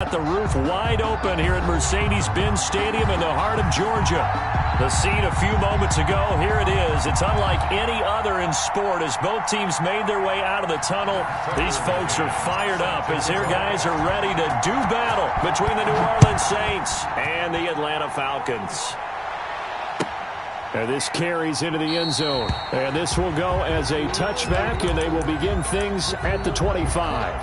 Got the roof wide open here at Mercedes-Benz Stadium in the heart of Georgia. The scene a few moments ago, here it is. It's unlike any other in sport as both teams made their way out of the tunnel. These folks are fired up as their guys are ready to do battle between the New Orleans Saints and the Atlanta Falcons. And this carries into the end zone. And this will go as a touchback, and they will begin things at the 25.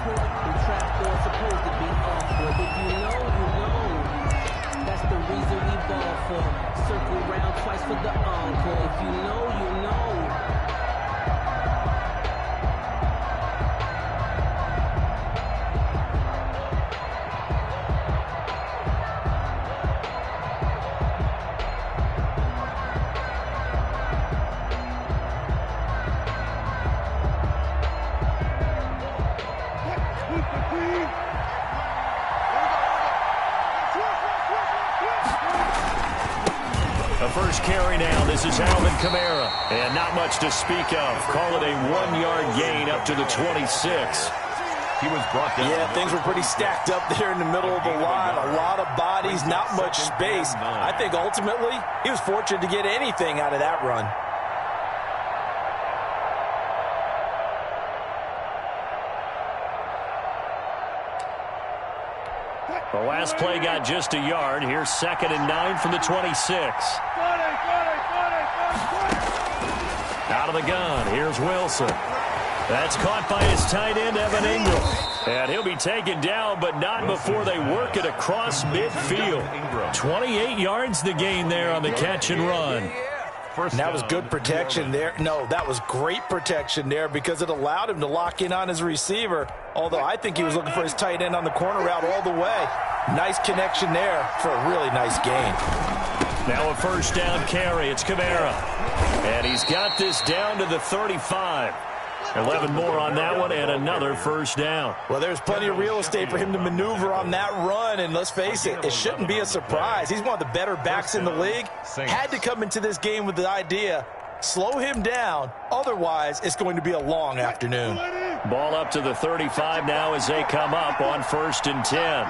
Circle round twice for the encore. If you know, you know. The first carry now. This is Alvin Kamara. And not much to speak of. Call it a 1-yard gain up to the 26. He was brought down. Yeah, things were pretty stacked up there in the middle of the line. A lot of bodies, not much space. I think ultimately he was fortunate to get anything out of that run. The last play got just a yard. Here's 2nd and 9 from the 26. Out of the gun. Here's Wilson. That's caught by his tight end, Evan Ingram. And he'll be taken down, but not before they work it across midfield. 28 yards the gain there on the catch and run. And that was good protection there. No, that was great protection there because it allowed him to lock in on his receiver. Although I think he was looking for his tight end on the corner route all the way. Nice connection there for a really nice gain. Now a first down carry. It's Kamara. And he's got this down to the 35. 11 more on that one and another first down. Well, there's plenty of real estate for him to maneuver on that run. And let's face it, it shouldn't be a surprise. He's one of the better backs in the league. Had to come into this game with the idea, slow him down. Otherwise, it's going to be a long afternoon. Ball up to the 35 now as they come up on 1st and 10.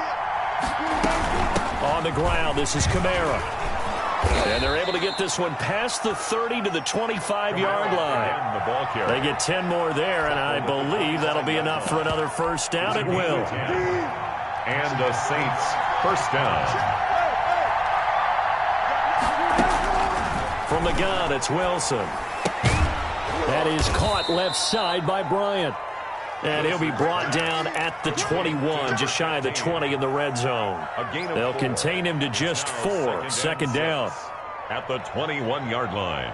On the ground, this is Kamara. And they're able to get this one past the 30 to the 25-yard line. They get 10 more there, and I believe that'll be enough for another first down. It will. And the Saints first down. From the gun, it's Wilson. That is caught left side by Bryant. And he'll be brought down at the 21, just shy of the 20 in the red zone. They'll contain him to just 4. 2nd down. At the 21-yard line.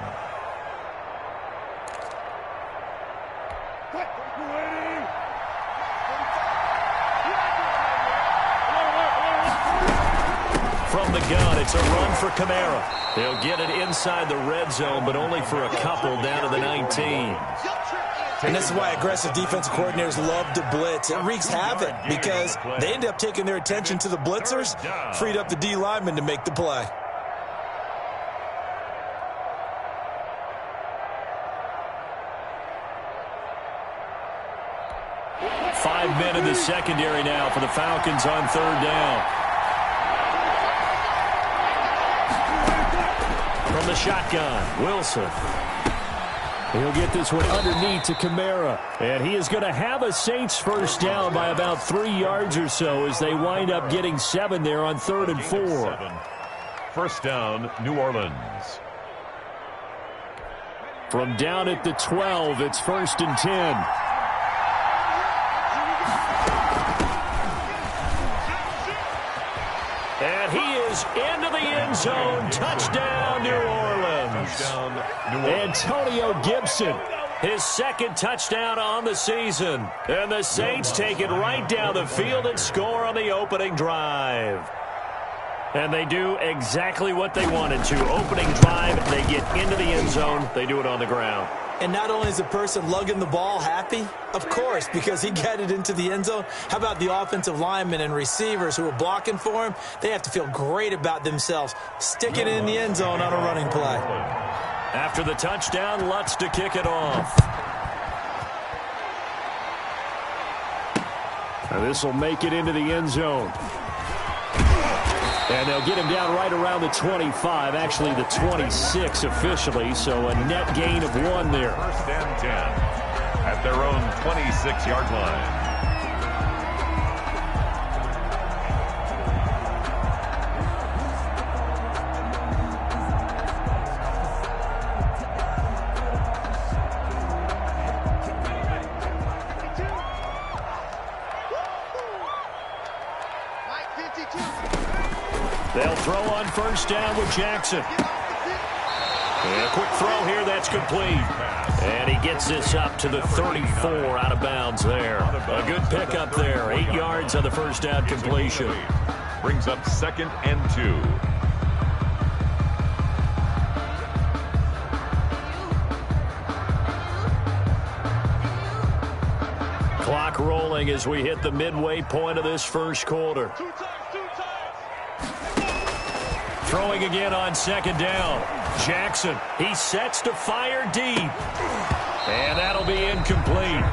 From the gun, it's a run for Kamara. They'll get it inside the red zone, but only for a couple down to the 19. And this is why aggressive defensive coordinators love to blitz. It wreaks havoc because they end up taking their attention to the blitzers, freed up the D lineman to make the play. Five men in the secondary now for the Falcons on 3rd down. From the shotgun, Wilson. He'll get this one underneath to Kamara. And he is going to have a Saints first down by about 3 yards or so as they wind up getting 7 there on 3rd and 4. First down, New Orleans. From down at the 12, it's 1st and 10. And he is into the end zone. Touchdown, New Orleans. Antonio Gibson, his 2nd touchdown on the season. And the Saints take it right down the field and score on the opening drive. And they do exactly what they wanted to. Opening drive, they get into the end zone. They do it on the ground. And not only is the person lugging the ball happy, of course, because he got it into the end zone. How about the offensive linemen and receivers who are blocking for him? They have to feel great about themselves, sticking it in the end zone on a running play. After the touchdown, Lutz to kick it off. This will make it into the end zone. And they'll get him down right around the 25, actually the 26 officially, so a net gain of 1 there. First and 10 at their own 26-yard line. They'll throw on first down with Jackson. And a quick throw here, that's complete. And he gets this up to the 34 out of bounds there. A good pickup there, 8 yards on the first down completion. Brings up 2nd and 2. Clock rolling as we hit the midway point of this first quarter. Throwing again on 2nd down. Jackson, he sets to fire deep. And that'll be incomplete.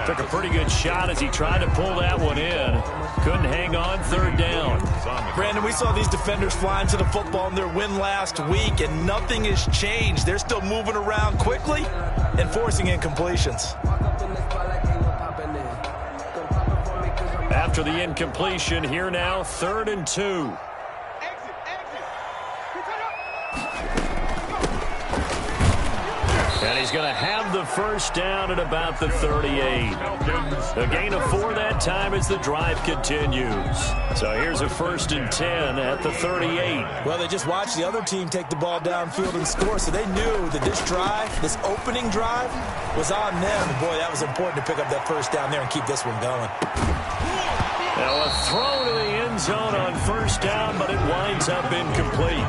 Took a pretty good shot as he tried to pull that one in. Couldn't hang on 3rd down. Brandon, we saw these defenders flying to the football in their win last week, and nothing has changed. They're still moving around quickly and forcing incompletions. After the incompletion, here now, 3rd and 2. And he's going to have the first down at about the 38. A gain of 4 that time as the drive continues. So here's a 1st and 10 at the 38. Well, they just watched the other team take the ball downfield and score, so they knew that this drive, this opening drive, was on them. And boy, that was important to pick up that first down there and keep this one going. Now a throw to the end zone on first down, but it winds up incomplete.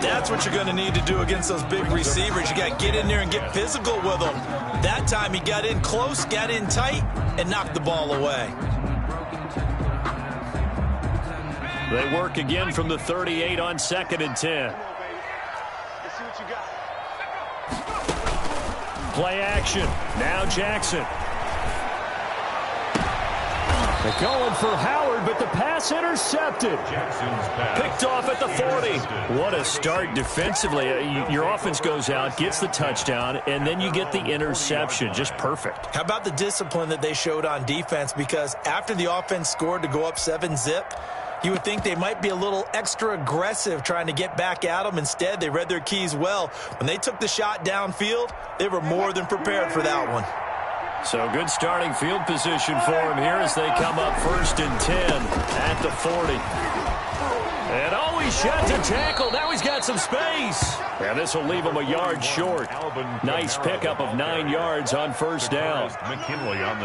That's what you're going to need to do against those big receivers. You got to get in there and get physical with them. That time he got in close, got in tight, and knocked the ball away. They work again from the 38 on 2nd and 10. Play action. Now Jackson. They're going for Howard, but the pass intercepted. Jackson's pass. Picked off at the 40. What a start defensively. Your offense goes out, gets the touchdown, and then you get the interception. Just perfect. How about the discipline that they showed on defense? Because after the offense scored to go up 7-zip, you would think they might be a little extra aggressive trying to get back at them. Instead, they read their keys well. When they took the shot downfield, they were more than prepared for that one. So good starting field position for him here as they come up 1st and 10 at the 40. And always shot to tackle. Now he's got some space. And this will leave him a yard short. Nice pickup of 9 yards on first down.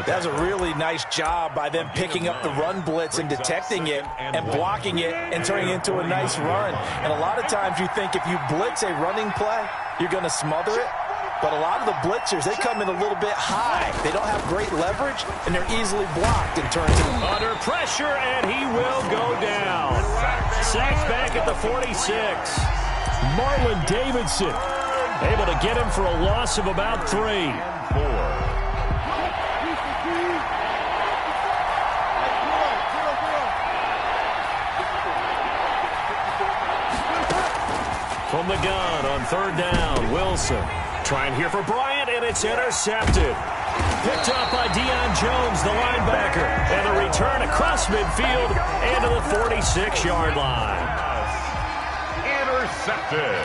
That's a really nice job by them picking up the run blitz and detecting it and blocking it and turning it into a nice run. And a lot of times you think if you blitz a running play, you're going to smother it. But a lot of the blitzers, they come in a little bit high. They don't have great leverage, and they're easily blocked in terms of... Under pressure, and he will go down. Sacked back at the 46. Marlon Davidson able to get him for a loss of about 3. From the gun on 3rd down, Wilson. Trying here for Bryant, and it's intercepted. Picked up by Deion Jones, the linebacker. And the return across midfield and to the 46-yard line. Intercepted.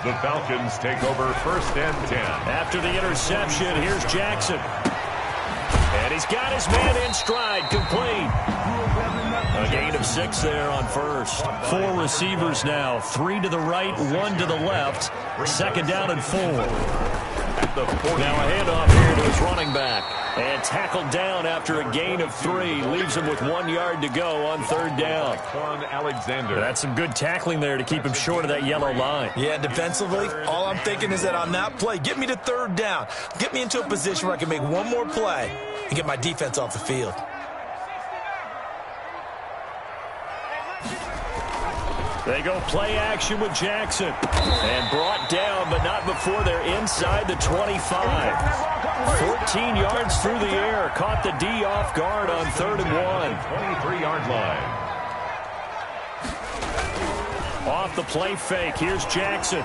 The Falcons take over 1st and 10. After the interception, here's Jackson. And he's got his man in stride, complete. A gain of 6 there on first. 4 receivers now, 3 to the right, 1 to the left. 2nd down and 4. Now a handoff here to his running back. And tackled down after a gain of 3. Leaves him with 1 yard to go on 3rd down. Alexander. That's some good tackling there to keep him short of that yellow line. Yeah, defensively, all I'm thinking is that on that play, get me to 3rd down. Get me into a position where I can make one more play and get my defense off the field. They go play action with Jackson. And brought down, but not before they're inside the 25. 14 yards through the air. Caught the D off guard on 3rd and 1. 23-yard line. Off the play fake, here's Jackson.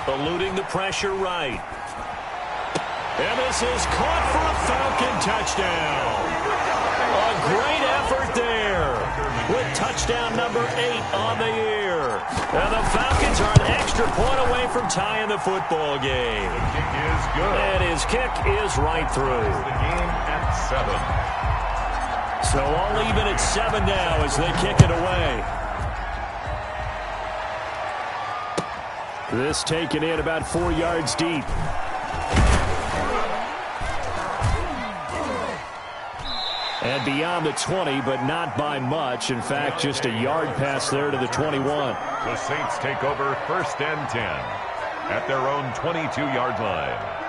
Eluding the pressure right. And this is caught for a Falcon touchdown. A great effort there with touchdown number 8 on the year. And the Falcons are an extra point away from tying the football game. The kick is good. And his kick is right through. The game at 7. So all even at 7 now as they kick it away. This taken in about 4 yards deep. And beyond the 20, but not by much. In fact, just a yard pass there to the 21. The Saints take over 1st and 10 at their own 22-yard line.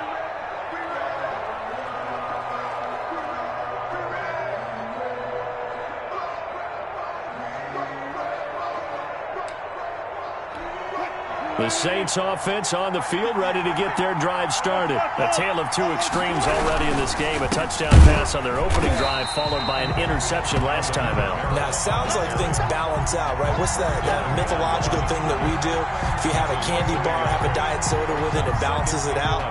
The Saints offense on the field, ready to get their drive started. A tale of 2 extremes already in this game. A touchdown pass on their opening drive, followed by an interception last time out. Now, it sounds like things balance out, right? What's that mythological thing that we do? If you have a candy bar, have a diet soda with it, it balances it out.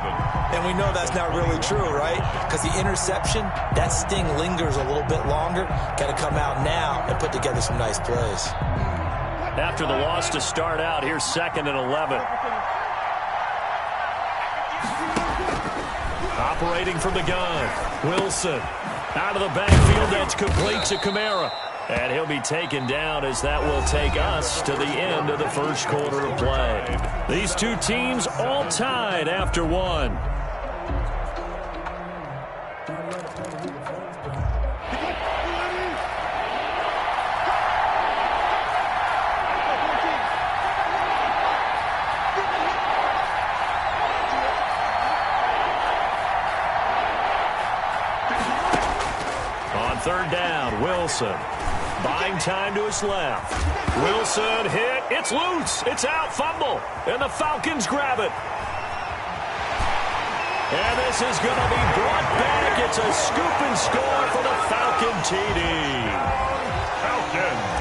And we know that's not really true, right? Because the interception, that sting lingers a little bit longer. Got to come out now and put together some nice plays. After the loss to start out, here's 2nd and 11. Operating from the gun, Wilson. Out of the backfield, that's complete to Kamara. And he'll be taken down as that will take us to the end of the first quarter of play. These two teams all tied after 1. Third down, Wilson. Buying time to his left. Wilson hit. It's loose. It's out. Fumble. And the Falcons grab it. And this is going to be brought back. It's a scoop and score for the Falcon TD. Falcons.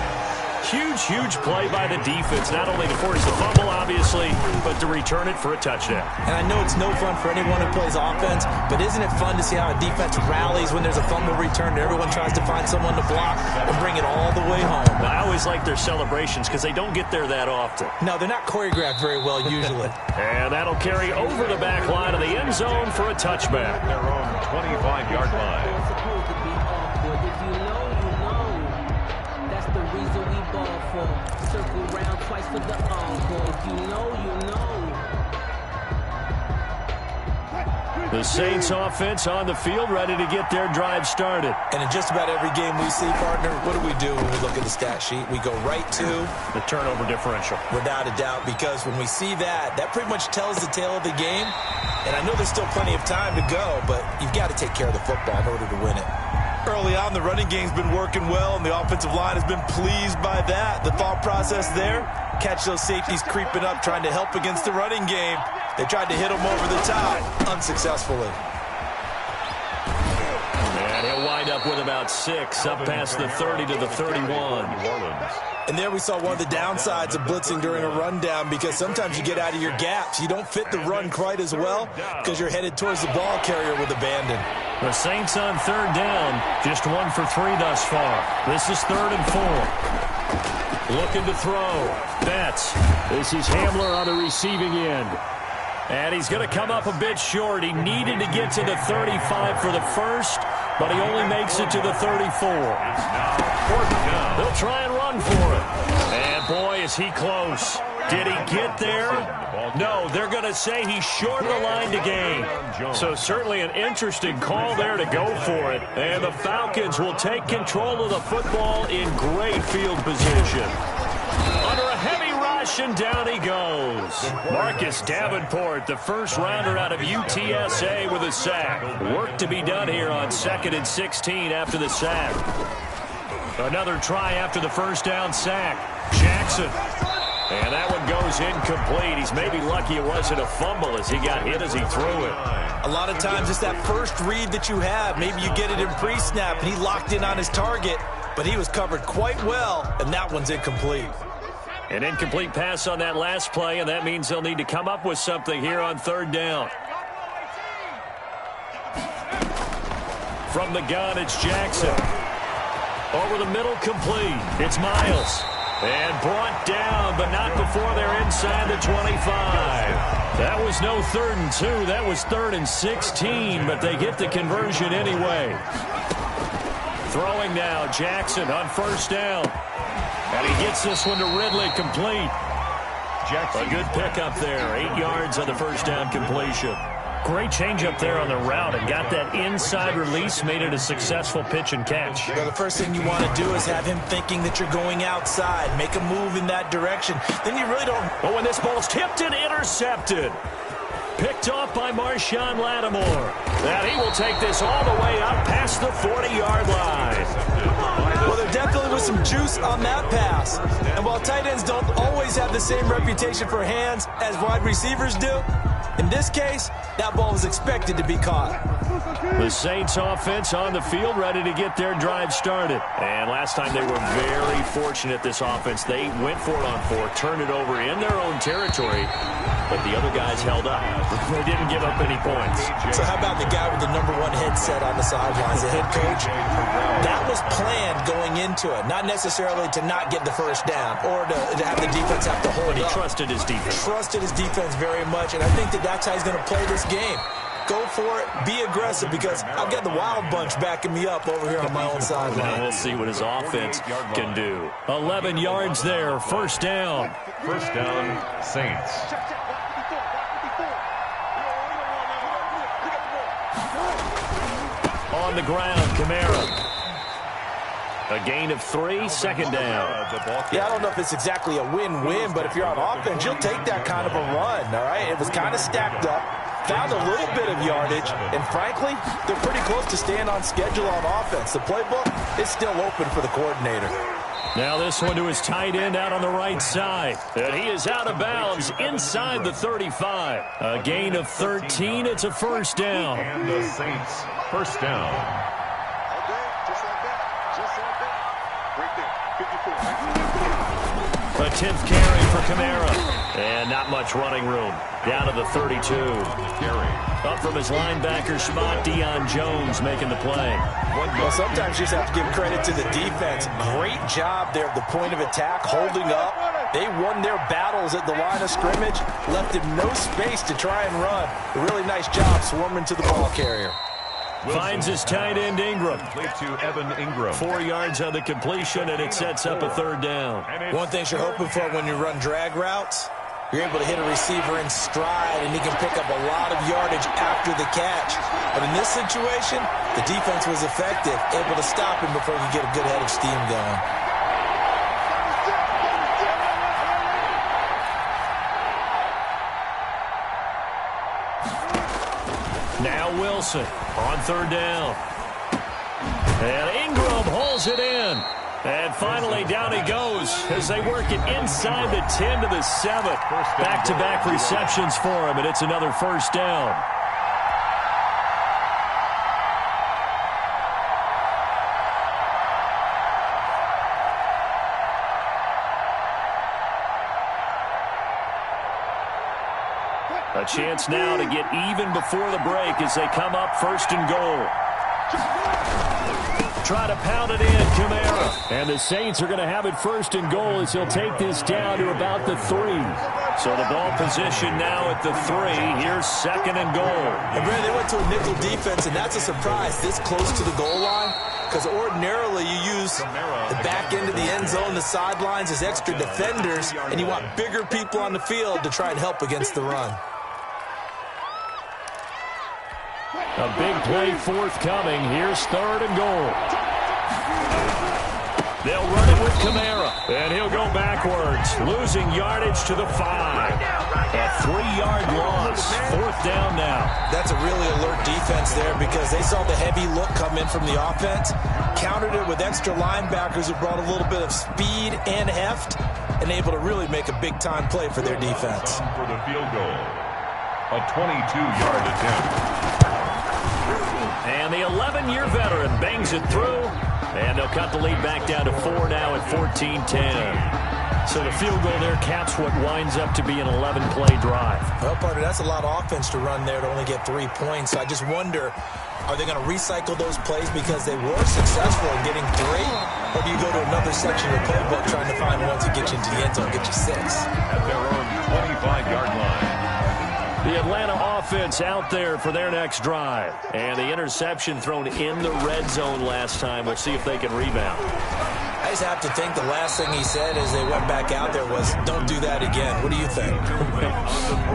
Huge play by the defense, not only to force the fumble, obviously, but to return it for a touchdown. And I know it's no fun for anyone who plays offense, but isn't it fun to see how a defense rallies when there's a fumble return and everyone tries to find someone to block and bring it all the way home? I always like their celebrations because they don't get there that often. No, they're not choreographed very well usually. And that'll carry over the back line of the end zone for a touchback. Their own 25-yard line. Circle round twice for the encore. If you know, you know. The Saints offense on the field, ready to get their drive started. And in just about every game we see, partner, what do we do when we look at the stat sheet? We go right to the turnover differential. Without a doubt, because when we see that, that pretty much tells the tale of the game. And I know there's still plenty of time to go, but you've got to take care of the football in order to win it. Early on, the running game's been working well, and the offensive line has been pleased by that. The thought process there, catch those safeties creeping up, trying to help against the running game. They tried to hit them over the top, unsuccessfully. And he'll wind up with about 6, up past the 30 to the 31. And there we saw one of the downsides of blitzing during a rundown, because sometimes you get out of your gaps. You don't fit the run quite as well because you're headed towards the ball carrier with abandon. The Saints on 3rd down, just 1 for 3 thus far. This is 3rd and 4. Looking to throw. Betts. This is Hamler on the receiving end. And he's going to come up a bit short. He needed to get to the 35 for the first, but he only makes it to the 34. They'll try and run for it. And boy, is he close. Did he get there? No, they're going to say he's short of the line to gain. So certainly an interesting call there to go for it. And the Falcons will take control of the football in great field position. Under a heavy rush, and down he goes. Marcus Davenport, the first rounder out of UTSA, with a sack. Work to be done here on 2nd and 16 after the sack. Another try after the first down sack. Jackson. And that one goes incomplete. He's maybe lucky it wasn't a fumble as he got hit as he threw it. A lot of times it's that first read that you have. Maybe you get it in pre-snap and he locked in on his target, but he was covered quite well, and that one's incomplete. An incomplete pass on that last play, and that means they'll need to come up with something here on third down. From the gun, it's Jackson. Over the middle, complete. It's Miles. And brought down, but not before they're inside the 25. That was no 3rd and 2. That was 3rd and 16, but they get the conversion anyway. Throwing now, Jackson on first down. And he gets this one to Ridley, complete. Jackson. A good pickup there. 8 yards on the first down completion. Great change up there on the route and got that inside release, made it a successful pitch and catch. Well, the first thing you want to do is have him thinking that you're going outside. Make a move in that direction. Then you really don't. Oh, and this ball's tipped and intercepted. Picked off by Marshawn Lattimore. And he will take this all the way up past the 40-yard line. Well, there definitely was some juice on that pass. And while tight ends don't always have the same reputation for hands as wide receivers do, in this case, that ball was expected to be caught. The Saints offense on the field, ready to get their drive started. And last time they were very fortunate, this offense. They went for it on 4, turned it over in their own territory, but the other guys held up. They didn't give up any points. So how about the guy with the #1 headset on the sidelines, the head coach? That was planned going into it, not necessarily to not get the first down or to have the defense have to hold But he up. trusted his defense. Trusted his defense very much, and I think that's how he's going to play this game. Go for it. Be aggressive, because I've got the Wild Bunch backing me up over here on my own sideline. We'll see what his offense can do. 11 yards there, first down. First down, Saints. On the ground, Kamara. A gain of 3, second down. Yeah, I don't know if it's exactly a win-win, but if you're on offense, you'll take that kind of a run, all right? It was kind of stacked up, found a little bit of yardage, and frankly, they're pretty close to staying on schedule on offense. The playbook is still open for the coordinator. Now this one to his tight end out on the right side. And he is out of bounds inside the 35. A gain of 13. It's a first down. And the Saints, first down. A 10th carry for Kamara. And not much running room. Down to the 32. Up from his linebacker spot, Deion Jones making the play. Well, sometimes you just have to give credit to the defense. Great job there at the point of attack, holding up. They won their battles at the line of scrimmage, left him no space to try and run. A really nice job swarming to the ball carrier. Finds his tight end Ingram. Complete to Evan Ingram. 4 yards on the completion, and it sets up a third down. One thing you're hoping for when you run drag routes, you're able to hit a receiver in stride, and he can pick up a lot of yardage after the catch. But in this situation, the defense was effective, able to stop him before he could get a good head of steam going. Now Wilson on third down. And Ingram hauls it in. And finally down he goes as they work it inside the 10 to the 7. Back-to-back receptions for him, and it's another first down. A chance now to get even before the break as they come up first and goal. Try to pound it in, Kamara. And the Saints are going to have it first and goal as he'll take this down to about the 3. So the ball position now at the 3. Here's second and goal. And Brandon, they went to a nickel defense, and that's a surprise this close to the goal line, because ordinarily you use the back end of the end zone, the sidelines as extra defenders, and you want bigger people on the field to try and help against the run. A big play forthcoming. Here's third and goal. They'll run it with Kamara, and he'll go backwards, losing yardage to the 5. A 3-yard loss. Fourth down now. That's a really alert defense there, because they saw the heavy look come in from the offense, countered it with extra linebackers who brought a little bit of speed and heft, and able to really make a big-time play for their defense. For the field goal, a 22-yard attempt. And the 11-year veteran bangs it through, and they'll cut the lead back down to 4 now at 14-10. So the field goal there caps what winds up to be an 11-play drive. Well, partner, that's a lot of offense to run there to only get 3 points. So I just wonder, are they going to recycle those plays because they were successful in getting 3? Or do you go to another section of the playbook trying to find one to get you into the end zone, get you 6? At their own 25-yard line. The Atlanta offense out there for their next drive. And the interception thrown in the red zone last time. We'll see if they can rebound. I just have to think the last thing he said as they went back out there was, don't do that again. What do you think?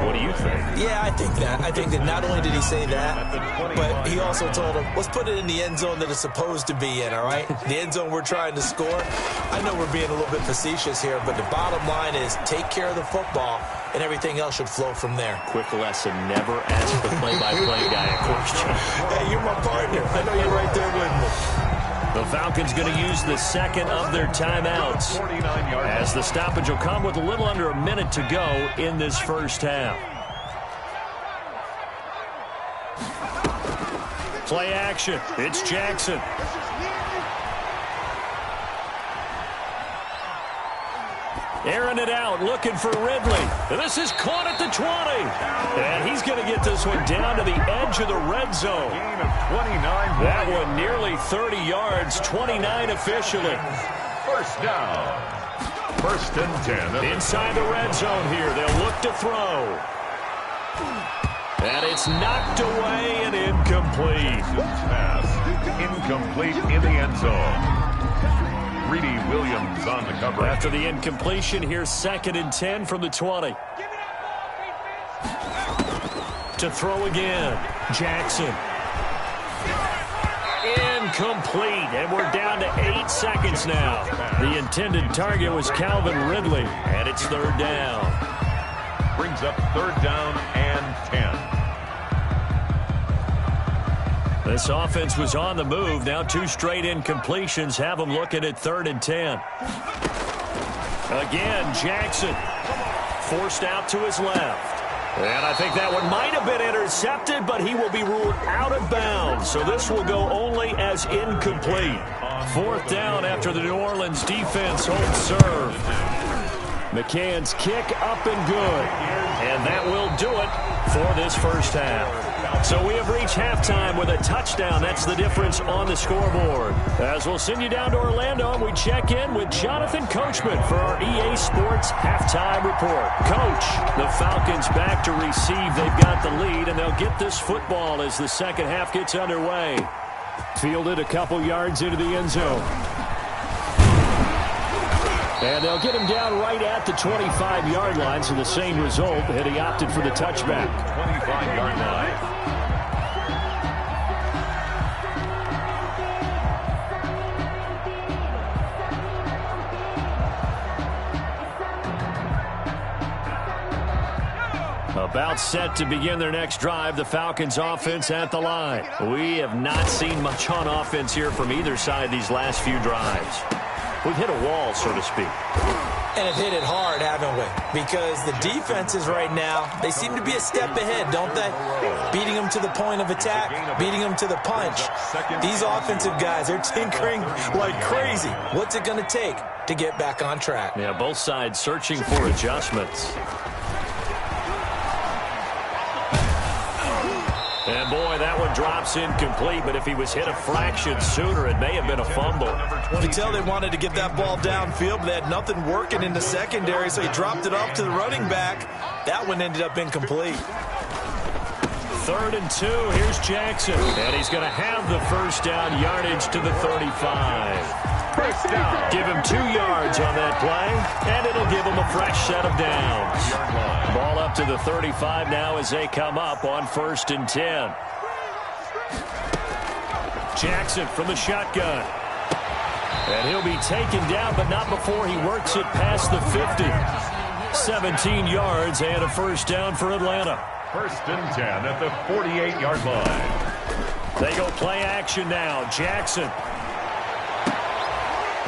What do you think? Yeah, I think that. I think that not only did he say that, but he also told him, let's put it in the end zone that it's supposed to be in, all right? The end zone we're trying to score. I know we're being a little bit facetious here, but the bottom line is take care of the football, and everything else should flow from there. Quick lesson, never ask the play-by-play guy a question. Hey, you're my partner. I know you're right there with me. The Falcons going to use the second of their timeouts as the stoppage will come with a little under a minute to go in this first half. Play action. It's Jackson. Airing it out, looking for Ridley. This is caught at the 20. And he's going to get this one down to the edge of the red zone. Gain of 29. That one nearly 30 yards, 29 officially. First down. First and 10. Inside the red zone here. They'll look to throw. And it's knocked away and incomplete. Pass incomplete in the end zone. Greedy Williams on the cover. After the incompletion, here's 2nd and 10 from the 20. To throw again. Jackson. Incomplete. And we're down to 8 seconds now. The intended target was Calvin Ridley. And it's 3rd down. Brings up 3rd down and 10. This offense was on the move. Now 2 straight incompletions have them looking at 3rd and 10. Again, Jackson forced out to his left. And I think that one might have been intercepted, but he will be ruled out of bounds. So this will go only as incomplete. 4th down after the New Orleans defense holds serve. McCann's kick up and good. And that will do it for this first half. So we have reached halftime with a touchdown. That's the difference on the scoreboard. As we'll send you down to Orlando, and we check in with Jonathan Coachman for our EA Sports Halftime Report. Coach, the Falcons back to receive. They've got the lead, and they'll get this football as the second half gets underway. Fielded a couple yards into the end zone. And they'll get him down right at the 25-yard line, so the same result, and he opted for the touchback. 25-yard line. About set to begin their next drive, the Falcons offense at the line. We have not seen much on offense here from either side these last few drives. We've hit a wall, so to speak. And have hit it hard, haven't we? Because the defenses right now, they seem to be a step ahead, don't they? Beating them to the point of attack, beating them to the punch. These offensive guys, they're tinkering like crazy. What's it going to take to get back on track? Yeah, both sides searching for adjustments. And boy, that one drops incomplete, but if he was hit a fraction sooner, it may have been a fumble. You can tell they wanted to get that ball downfield, but they had nothing working in the secondary, so he dropped it off to the running back. That one ended up incomplete. 3rd and 2, here's Jackson. And he's going to have the first down yardage to the 35. First down. Give him 2 yards on that play, and it'll give him a fresh set of downs. Ball up to the 35 now as they come up on 1st and 10. Jackson from the shotgun. And he'll be taken down, but not before he works it past the 50. 17 yards and a first down for Atlanta. 1st and 10 at the 48-yard line. They go play action now. Jackson.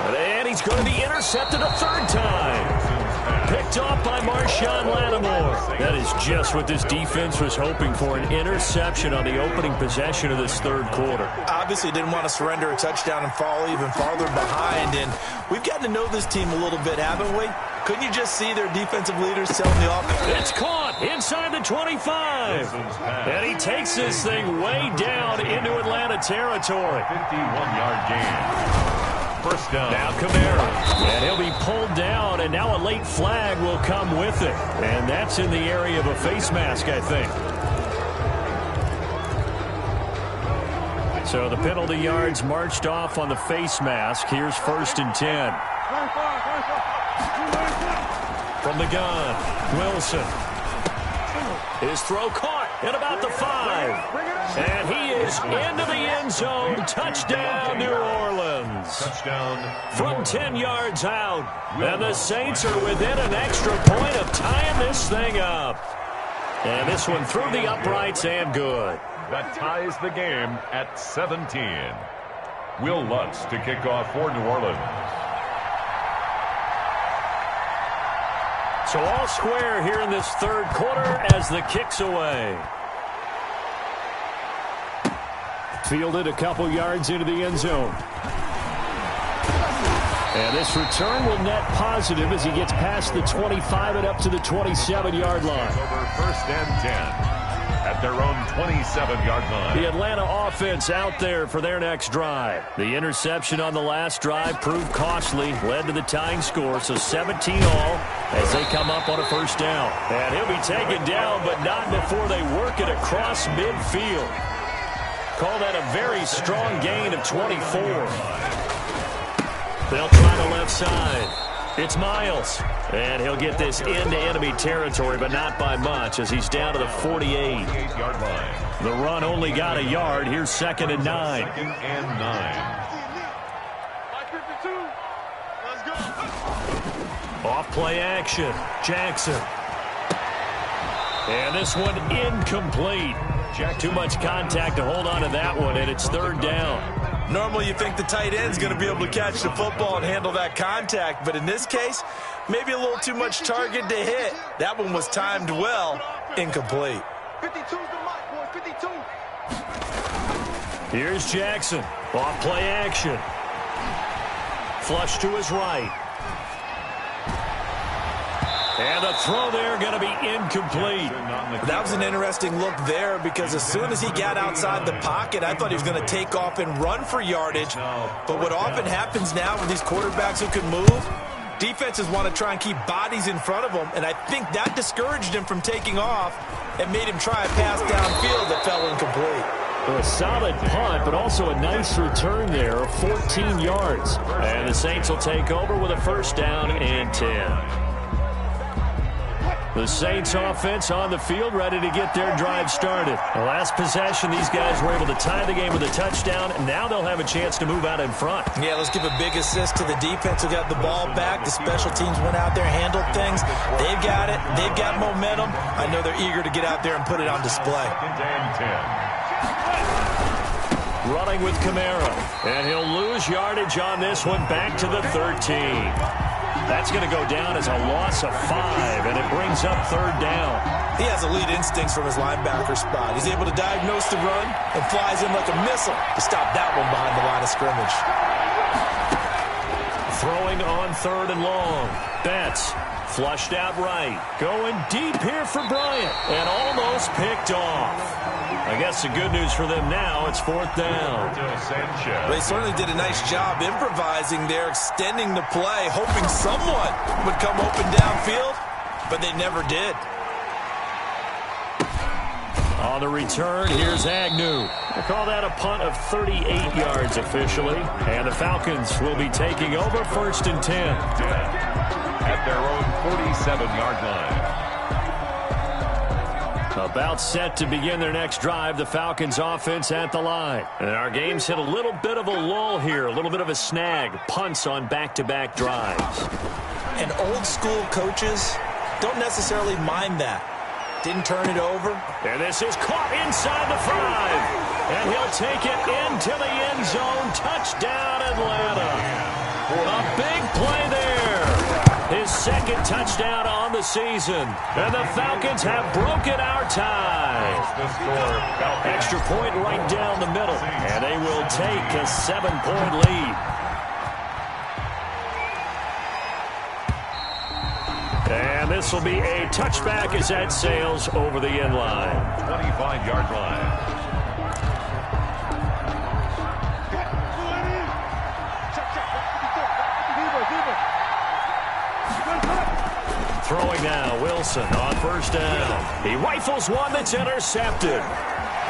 And he's going to be intercepted a 3rd time. Picked off by Marshawn Lattimore. That is just what this defense was hoping for, an interception on the opening possession of this 3rd quarter. Obviously didn't want to surrender a touchdown and fall even farther behind. And we've gotten to know this team a little bit, haven't we? Couldn't you just see their defensive leaders telling the offense? It's caught inside the 25. And he takes this thing way down into Atlanta territory. 51-yard gain. First down. Now Kamara. And he'll be pulled down, and now a late flag will come with it. And that's in the area of a face mask, I think. So the penalty yards marched off on the face mask. Here's 1st and 10. From the gun, Wilson. His throw caught at about the 5. And he is into the end zone. Touchdown, New Orleans. Touchdown. From 10 yards out. And the Saints are within an extra point of tying this thing up. And this one through the uprights and good. That ties the game at 17. Will Lutz to kick off for New Orleans. So all square here in this third quarter as the kick's away. Fielded a couple yards into the end zone. And this return will net positive as he gets past the 25 and up to the 27-yard line. Over 1st and 10 at their own 27-yard line. The Atlanta offense out there for their next drive. The interception on the last drive proved costly, led to the tying score, so 17 all as they come up on a 1st down. And he'll be taken down, but not before they work it across midfield. Call that a very strong gain of 24. They'll try the left side. It's Miles. And he'll get this into enemy territory, but not by much as he's down to the 48-yard line. The run only got a yard. Here's 2nd and 9. 2nd and 9. Off play action. Jackson. And this one incomplete. Too much contact to hold on to that one, and it's 3rd down. Normally you think the tight end's going to be able to catch the football and handle that contact, but in this case, maybe a little too much target to hit. That one was timed well, incomplete. 52's the mark, boy, 52. Here's Jackson. Off play action. Flush to his right. And the throw there going to be incomplete. That was an interesting look there because as soon as he got outside the pocket, I thought he was going to take off and run for yardage. But what often happens now with these quarterbacks who can move, defenses want to try and keep bodies in front of them, and I think that discouraged him from taking off and made him try a pass downfield that fell incomplete. A solid punt, but also a nice return there of 14 yards. And the Saints will take over with a 1st down and 10. The Saints offense on the field, ready to get their drive started. The last possession, these guys were able to tie the game with a touchdown, and now they'll have a chance to move out in front. Yeah, let's give a big assist to the defense who got the ball back. The special teams went out there, handled things. They've got it. They've got momentum. I know they're eager to get out there and put it on display. 2nd and 10. Running with Kamara, and he'll lose yardage on this one back to the 13. That's going to go down as a loss of 5, and it brings up 3rd down. He has elite instincts from his linebacker spot. He's able to diagnose the run and flies in like a missile to stop that one behind the line of scrimmage. Throwing on 3rd and long. Betts flushed out right. Going deep here for Bryant, and almost picked off. I guess the good news for them now, it's 4th down. They certainly did a nice job improvising there, extending the play, hoping someone would come open downfield, but they never did. On the return, here's Agnew. We'll call that a punt of 38 yards officially, and the Falcons will be taking over 1st and 10. At their own 47-yard line. About set to begin their next drive, the Falcons offense at the line. And our game's hit a little bit of a lull here, a little bit of a snag. Punts on back-to-back drives. And old school coaches don't necessarily mind that. Didn't turn it over. And this is caught inside the 5. And he'll take it into the end zone. Touchdown, Atlanta. A big play there. His 2nd touchdown on the season. And the Falcons have broken our tie. Extra point right down the middle. And they will take a 7-point lead. And this will be a touchback as that sails over the end line. 25-yard line. Throwing now, Wilson on first down. He rifles one that's intercepted.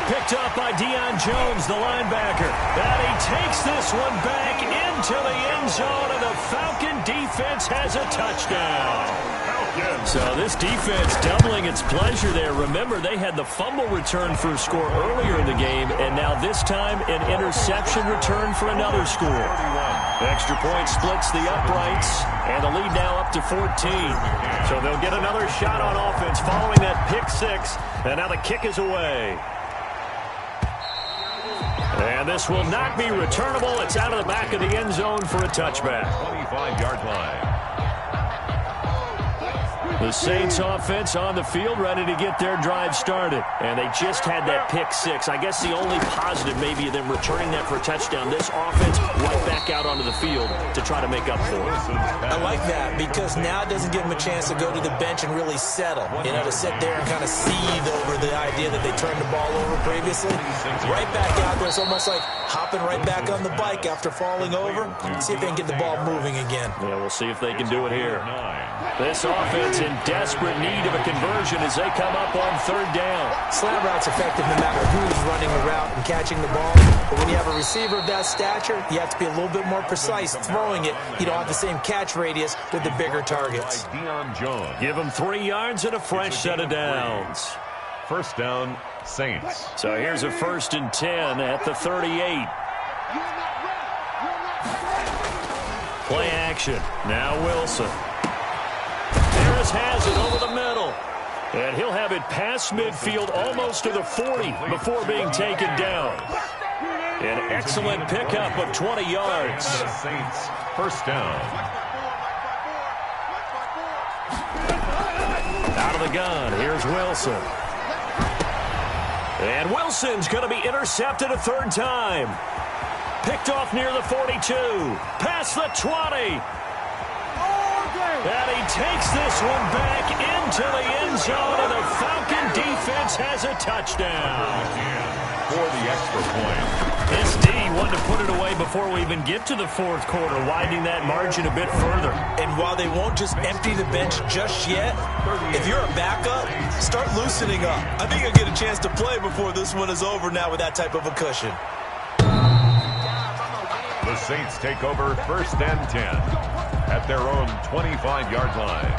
Picked up by Deion Jones, the linebacker. And he takes this one back into the end zone, and the Falcon defense has a touchdown. So this defense doubling its pleasure there. Remember, they had the fumble return for a score earlier in the game, and now this time an interception return for another score. Extra point splits the uprights, and the lead now up to 14. So they'll get another shot on offense following that pick six, and now the kick is away. And this will not be returnable. It's out of the back of the end zone for a touchback. 25-yard line. The Saints offense on the field, ready to get their drive started. And they just had that pick six. I guess the only positive maybe of them returning that for a touchdown. This offense right back out onto the field to try to make up for it. I like that because now it doesn't give them a chance to go to the bench and really settle. You know, to sit there and kind of seethe over the idea that they turned the ball over previously. Right back out there. It's almost like hopping right back on the bike after falling over. See if they can get the ball moving again. Yeah, we'll see if they can do it here. This offense in desperate need of a conversion as they come up on third down. Slant route's effective no matter who's running the route and catching the ball. But when you have a receiver of that stature, you have to be a little bit more precise throwing it. You don't have the same catch radius with the bigger targets. Deion Jones. Give them 3 yards and a fresh set of downs. First down, Saints. So here's a 1st and 10 at the 38. Play action. Now Wilson. Harris has it over the middle. And he'll have it past midfield almost to the 40 before being taken down. An excellent pickup of 20 yards. Saints, first down. Out of the gun, here's Wilson. And Wilson's going to be intercepted a third time. Picked off near the 42. Past the 20. And he takes this one back into the end zone, and the Falcon defense has a touchdown. For the extra point. This D wanted to put it away before we even get to the fourth quarter, widening that margin a bit further. And while they won't just empty the bench just yet, if you're a backup, start loosening up. I think you'll get a chance to play before this one is over now with that type of a cushion. The Saints take over 1st and 10. At their own 25-yard line.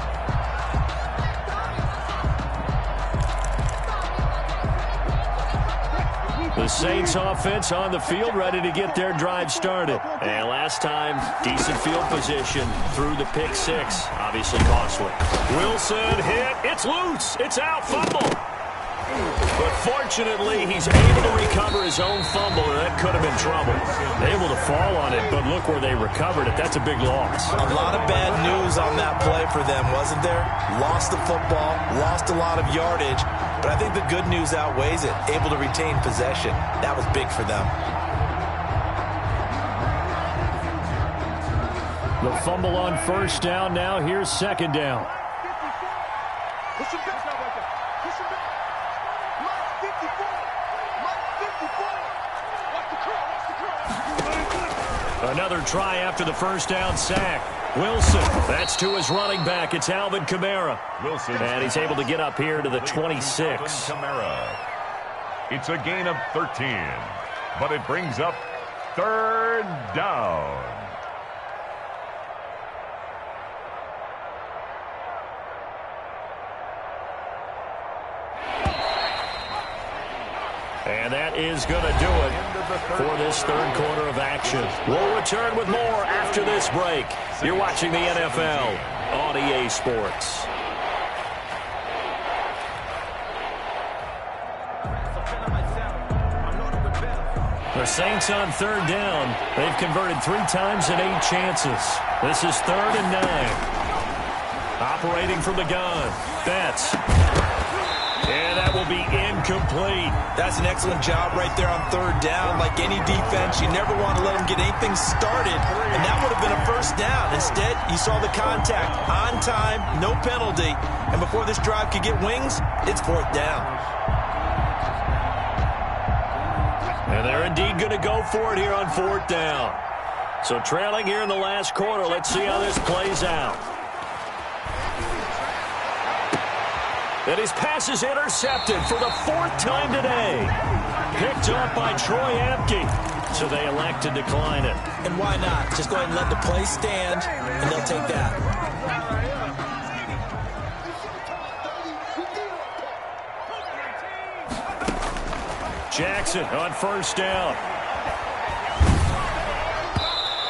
The Saints offense on the field, ready to get their drive started. And last time, decent field position through the pick six. Obviously costly. Wilson hit. It's loose. It's out. Fumble. But fortunately, he's able to recover his own fumble, and that could have been trouble. Able to fall on it, but look where they recovered it. That's a big loss. A lot of bad news on that play for them, wasn't there? Lost the football, lost a lot of yardage, but I think the good news outweighs it. Able to retain possession. That was big for them. The fumble on first down. Now here's second down. Another try after the first down sack. Wilson, that's to his running back. It's Alvin Kamara. Wilson. And he's able to get up here to the 26. Kamara. It's a gain of 13, but it brings up third down. And that is going to do it for this third quarter of action. We'll return with more after this break. You're watching the NFL on EA Sports. The Saints on third down. They've converted 3 times in 8 chances. This is 3rd and 9. Operating from the gun. Betts. And that will be incomplete. That's an excellent job right there on third down. Like any defense, you never want to let them get anything started, and that would have been a first down. Instead, you saw the contact on time, no penalty, and before this drive could get wings, it's fourth down. And they're indeed going to go for it here on fourth down. So trailing here in the last quarter, let's see how this plays out. And his pass is intercepted for the fourth time today. Picked up by Troy Apke. So they elect to decline it. And why not? Just go ahead and let the play stand, and they'll take that. Jackson on first down.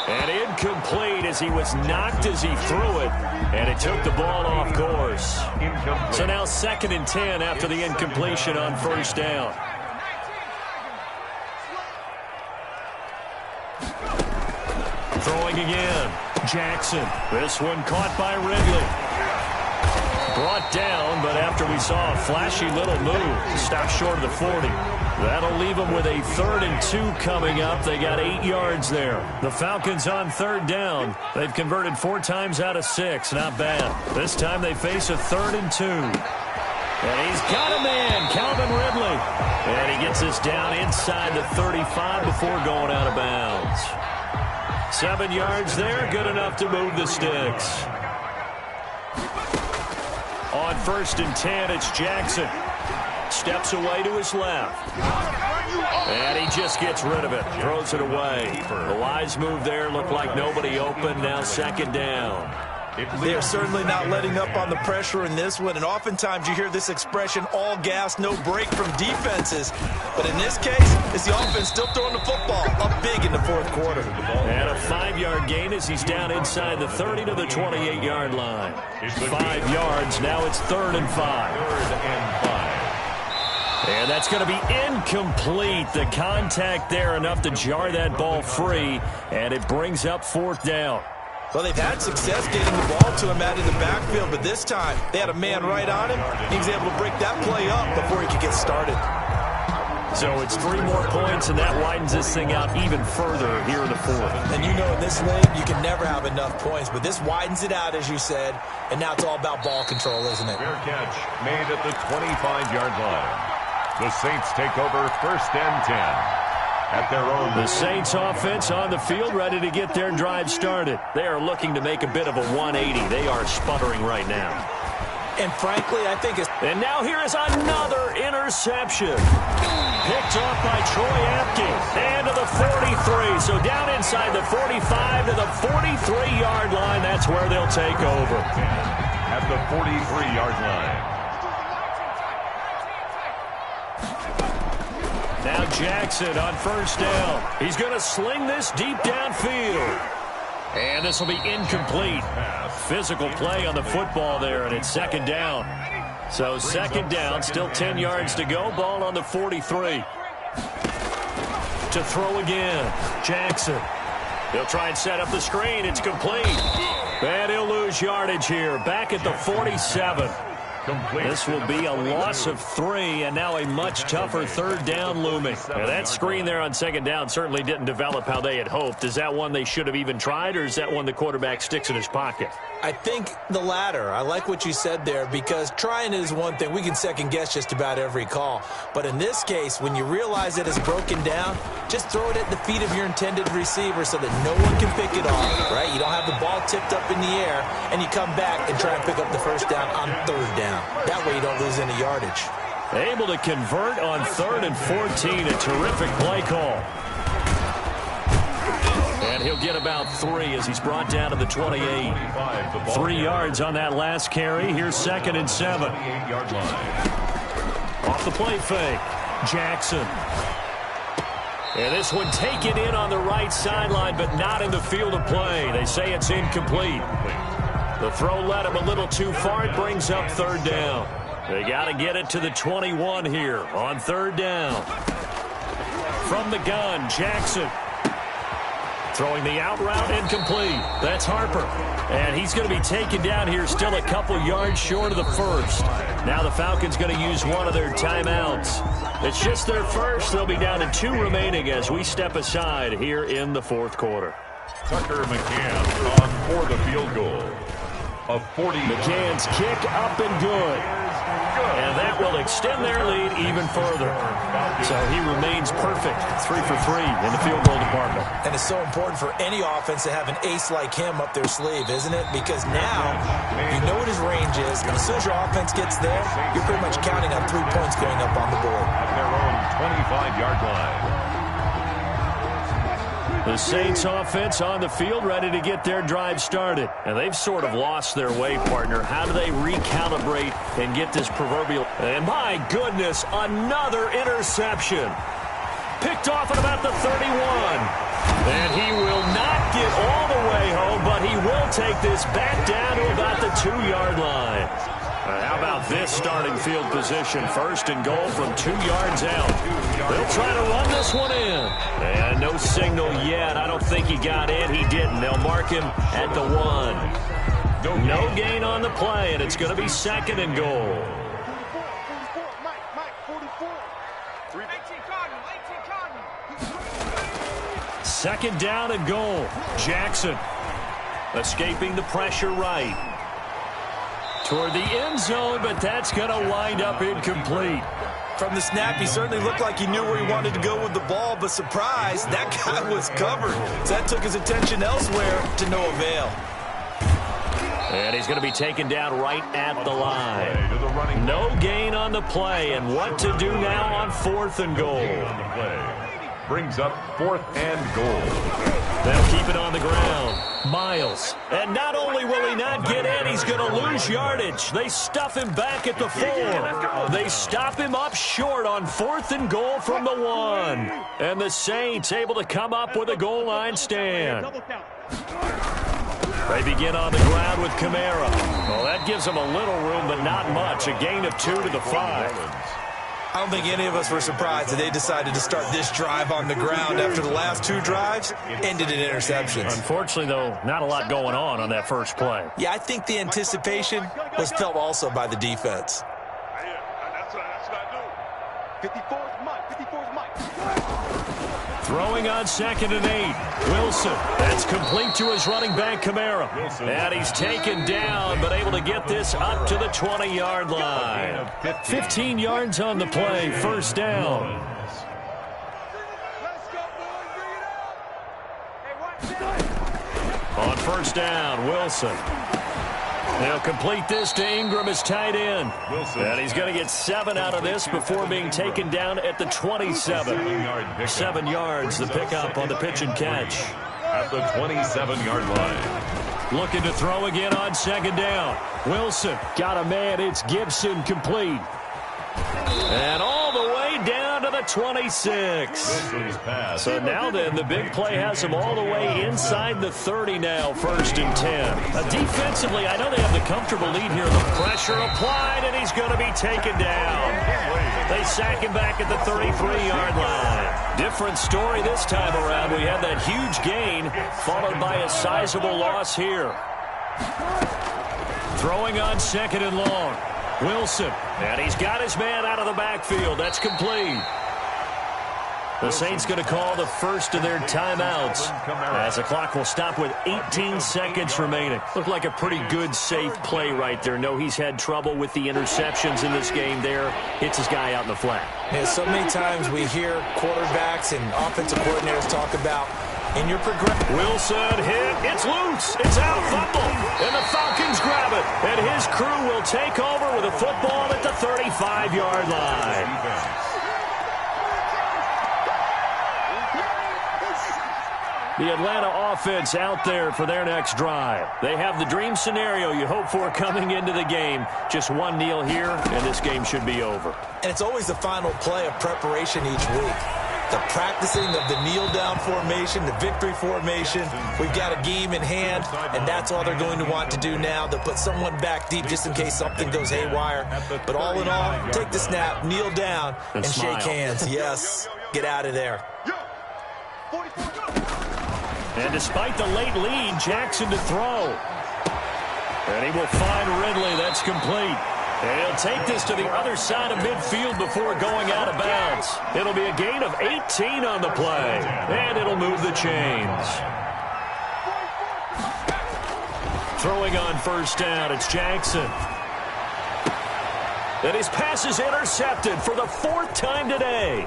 And incomplete as he was knocked as he threw it. And it took the ball off course. So now 2nd and 10 after the incompletion on first down. Throwing again. Jackson. This one caught by Ridley. Brought down, but after we saw a flashy little move, stopped short of the 40. That'll leave them with a 3rd and 2 coming up. They got 8 yards there. The Falcons on third down. They've converted 4 times out of 6. Not bad. This time they face a 3rd and 2. And he's got a man, Calvin Ridley. And he gets this down inside the 35 before going out of bounds. 7 yards there, good enough to move the sticks. On 1st and 10, it's Jackson. Steps away to his left. And he just gets rid of it. Throws it away. The wise move there. Looked like nobody open. Now 2nd down. They are certainly not letting up on the pressure in this one. And oftentimes you hear this expression, all gas, no break from defenses. But in this case, it's the offense still throwing the football up big in the fourth quarter. And a 5-yard gain as he's down inside the 30 to the 28-yard line. 5 yards. Now it's 3rd and 5. 3rd and 5. And that's going to be incomplete. The contact there enough to jar that ball free. And it brings up 4th down. Well, they've had success getting the ball to him out of the backfield, but this time they had a man right on him. He was able to break that play up before he could get started. So it's 3 more points, and that widens this thing out even further here in the 4th. And you know in this league, you can never have enough points, but this widens it out, as you said, and now it's all about ball control, isn't it? Fair catch made at the 25-yard line. The Saints take over 1st and 10. At their own. The Saints offense on the field, ready to get their drive started. They are looking to make a bit of a 180. They are sputtering right now. And frankly, I think it's... And now here is another interception. Picked off by Troy Apke. And to the 43. So down inside the 45 to the 43-yard line. That's where they'll take over. At the 43-yard line. Now Jackson on first down. He's going to sling this deep downfield. And this will be incomplete. Physical play on the football there, and it's 2nd down. So 2nd down, still 10 yards to go. Ball on the 43. To throw again. Jackson. He'll try and set up the screen. It's complete. And he'll lose yardage here. Back at the 47. This will be a loss of 3, and now a much tougher 3rd down looming. Now that screen there on 2nd down certainly didn't develop how they had hoped. Is that one they should have even tried, or is that one the quarterback sticks in his pocket? I think the latter. I like what you said there, because trying is one thing. We can second-guess just about every call. But in this case, when you realize it is broken down, just throw it at the feet of your intended receiver so that no one can pick it off, right? You don't have the ball tipped up in the air, and you come back and try and pick up the first down on 3rd down. That way you don't lose any yardage. Able to convert on 3rd and 14. A terrific play call. And he'll get about 3 as he's brought down to the 28. 3 yards on that last carry. Here's 2nd and 7. Off the play fake. Jackson. And this one taken in on the right sideline, but not in the field of play. They say it's incomplete. The throw led him a little too far. It brings up 3rd down. They got to get it to the 21 here on 3rd down. From the gun, Jackson. Throwing the out route, incomplete. That's Harper. And he's going to be taken down here still a couple yards short of the first. Now the Falcons going to use one of their timeouts. It's just their first. They'll be down to 2 remaining as we step aside here in the fourth quarter. Tucker McCann on for the field goal. A 40. McCann's kick up and good. And that will extend their lead even further. So he remains perfect, 3 for 3 in the field goal department. And it's so important for any offense to have an ace like him up their sleeve, isn't it? Because now you know what his range is, and as soon as your offense gets there, you're pretty much counting on 3 points going up on the board. At their own 25-yard line. The Saints offense on the field ready to get their drive started. And they've sort of lost their way, partner. How do they recalibrate and get this proverbial... And my goodness, another interception. Picked off at about the 31. And he will not get all the way home, but he will take this back down to about the 2-yard line. How about this starting field position? 1st and goal from 2 yards out. They'll try to run this one in. And no signal yet. I don't think he got in. He didn't. They'll mark him at the 1. No gain on the play, and it's going to be 2nd and goal. Second down and goal. Jackson escaping the pressure right. Toward the end zone, but that's going to wind up incomplete. From the snap, he certainly looked like he knew where he wanted to go with the ball, but surprise, that guy was covered. So that took his attention elsewhere to no avail. And he's going to be taken down right at the line. No gain on the play, and what to do now on 4th and goal. Brings up 4th and goal. They'll keep it on the ground. Miles. And not only will he not get in, he's going to lose yardage. They stuff him back at the 4. They stop him up short on 4th and goal from the 1. And the Saints able to come up with a goal line stand. They begin on the ground with Kamara. Well, that gives them a little room, but not much. A gain of 2 to the 5. I don't think any of us were surprised that they decided to start this drive on the ground after the last 2 drives ended in interceptions. Unfortunately, though, not a lot going on that first play. Yeah, I think the anticipation was felt also by the defense. Throwing on 2nd and 8. Wilson. That's complete to his running back, Kamara. And he's taken down, but able to get this up to the 20-yard line. 15 yards on the play. 1st down. On 1st down, Wilson. They'll complete this to Ingram as tight end. And he's going to get 7 out of this before being taken down at the 27. 7 yards, the pickup on the pitch and catch. At the 27-yard line. Looking to throw again on 2nd down. Wilson got a man. It's Gibson complete. And all the way down to the 26. So now then, the big play has him all the way inside the 30 now, 1st and 10. Defensively, I know they have the comfortable lead here. The pressure applied, and he's going to be taken down. They sack him back at the 33-yard line. Different story this time around. We had that huge gain, followed by a sizable loss here. Throwing on 2nd and long. Wilson, and he's got his man out of the backfield. That's complete. The Saints going to call the first of their timeouts as the clock will stop with 18 seconds remaining. Looked like a pretty good, safe play right there. No, he's had trouble with the interceptions in this game there. Hits his guy out in the flat. Yeah, so many times we hear quarterbacks and offensive coordinators talk about in your progression. Wilson hit. It's loose. It's out. Fumble. And the Falcons grab it. And his crew will take over with a football at the 35-yard line. The Atlanta offense out there for their next drive. They have the dream scenario you hope for coming into the game. Just one kneel here, and this game should be over. And it's always the final play of preparation each week. The practicing of the kneel-down formation, the victory formation. We've got a game in hand, and that's all they're going to want to do now. They'll put someone back deep just in case something goes haywire. But all in all, take the snap, kneel down, and shake hands. Yes, get out of there. And despite the late lead, Jackson to throw. And he will find Ridley. That's complete. And he'll take this to the other side of midfield before going out of bounds. It'll be a gain of 18 on the play. And it'll move the chains. Throwing on first down, it's Jackson. And his pass is intercepted for the 4th time today.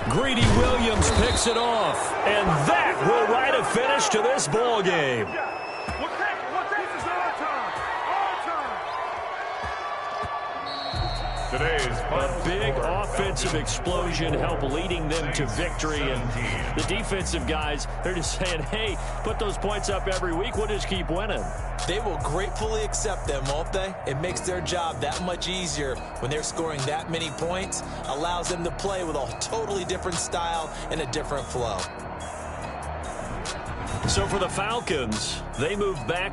Greedy Williams picks it off. And that will write a finish to this ball game. A big offensive explosion helped leading them to victory. And the defensive guys, they're just saying, hey, put those points up every week. We'll just keep winning. They will gratefully accept them, won't they? It makes their job that much easier when they're scoring that many points. Allows them to play with a totally different style and a different flow. So for the Falcons, they move back